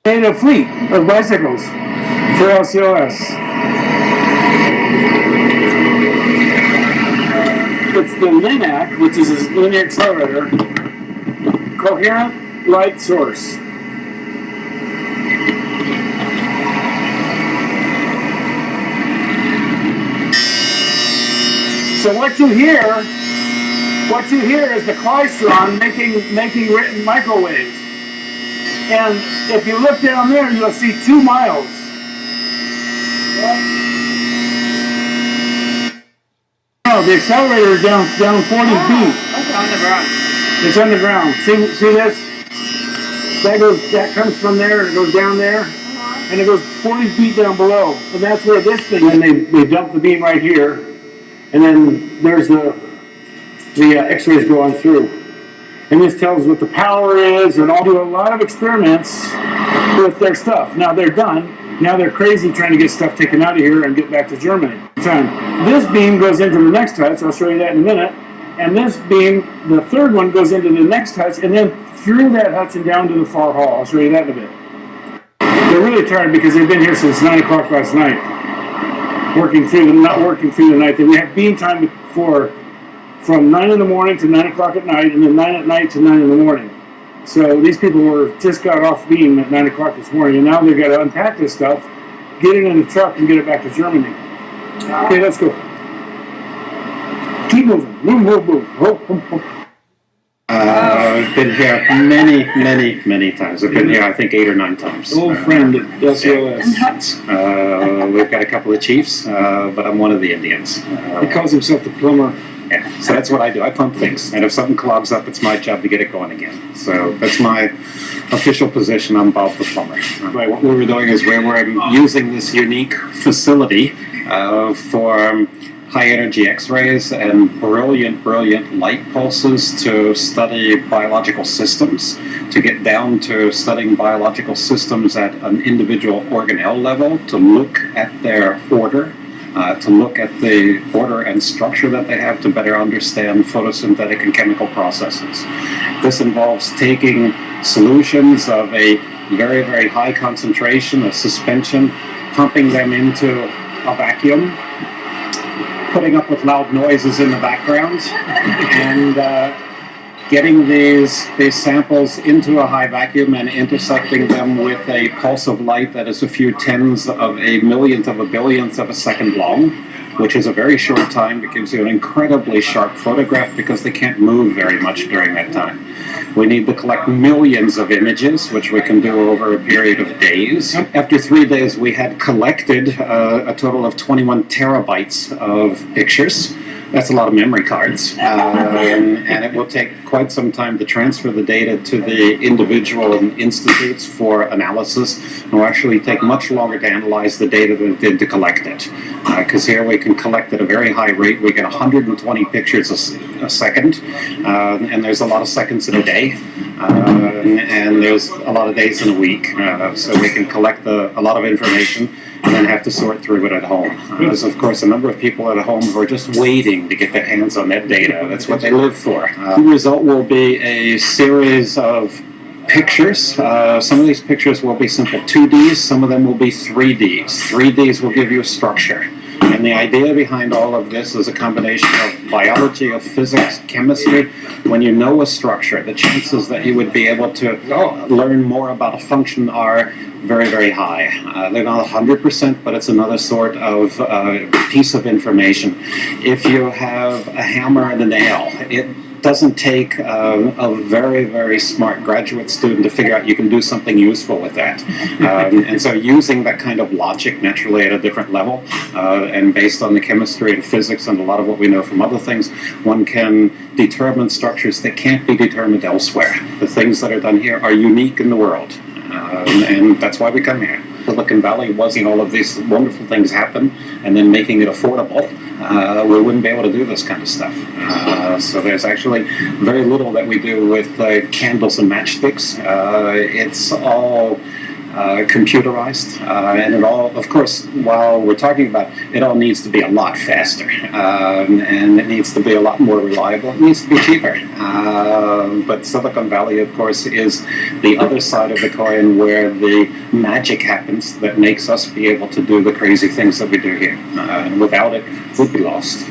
made a fleet of bicycles for LCOS. It's the Linac, which is a linear accelerator, Coherent Light Source. So what you hear is the klystron making written microwaves. And if you look down there, you'll see 2 miles. No, the accelerator is down 40 feet. It's underground. It's underground. See this? That comes from there and it goes down there. And it goes 40 feet down below. And that's where this thing, and they dump the beam right here. And then there's the x-rays go on through. And this tells what the power is, and I'll do a lot of experiments with their stuff. Now they're done. Now they're crazy trying to get stuff taken out of here and get back to Germany. This beam goes into the next hutch. I'll show you that in a minute. And this beam, the third one, goes into the next hutch, and then through that hutch and down to the far hall. I'll show you that in a bit. They're really tired because they've been here since 9 o'clock last night. Not working through the night. Then we have beam time from 9 in the morning to 9 o'clock at night, and then 9 at night to 9 in the morning. So these people just got off beam at 9 o'clock this morning, and now they've got to unpack this stuff, get it in the truck, and get it back to Germany. Okay, let's go. Keep moving. Move. I've been here many times. I've been here, I think, 8 or 9 times. Old friend at SLAC. We've got a couple of chiefs, but I'm one of the Indians. He calls himself the plumber. Yeah, so that's what I do. I pump things, and if something clogs up, it's my job to get it going again. So that's my official position. I'm Bob the plumber. Right, what we were doing is we were using this unique facility for high-energy X-rays and brilliant light pulses to study biological systems, to get down to studying biological systems at an individual organelle level, to look at their order, to look at the order and structure that they have to better understand photosynthetic and chemical processes. This involves taking solutions of a very high concentration of suspension, pumping them into a vacuum, putting up with loud noises in the background, and getting these samples into a high vacuum and intersecting them with a pulse of light that is a few tens of a millionth of a billionth of a second long, which is a very short time that gives you an incredibly sharp photograph because they can't move very much during that time. We need to collect millions of images, which we can do over a period of days. After 3 days, we had collected a total of 21 terabytes of pictures. That's a lot of memory cards, and it will take quite some time to transfer the data to the individual institutes for analysis. It will actually take much longer to analyze the data than it did to collect it, because here we can collect at a very high rate. We get 120 pictures a second, and there's a lot of seconds in a day, and there's a lot of days in a week, so we can collect a lot of information and then have to sort through it at home. There's, of course, a number of people at home who are just waiting to get their hands on that data. That's what they live for. The result will be a series of pictures. Some of these pictures will be simple 2Ds, some of them will be 3Ds. 3Ds will give you a structure. And the idea behind all of this is a combination of biology, of physics, chemistry. When you know a structure, the chances that you would be able to learn more about a function are very high. They're not 100%, but it's another sort of piece of information. If you have a hammer and a nail, it doesn't take a very smart graduate student to figure out you can do something useful with that. And so using that kind of logic naturally at a different level, and based on the chemistry and physics and a lot of what we know from other things, one can determine structures that can't be determined elsewhere. The things that are done here are unique in the world. And that's why we come here. Silicon Valley wasn't all of these wonderful things happen, and then making it affordable, we wouldn't be able to do this kind of stuff. So there's actually very little that we do with candles and matchsticks. It's all computerized, and it all, of course, while we're talking about it, all needs to be a lot faster, and it needs to be a lot more reliable. It needs to be cheaper. But Silicon Valley, of course, is the other side of the coin where the magic happens that makes us be able to do the crazy things that we do here. And without it, we'd be lost.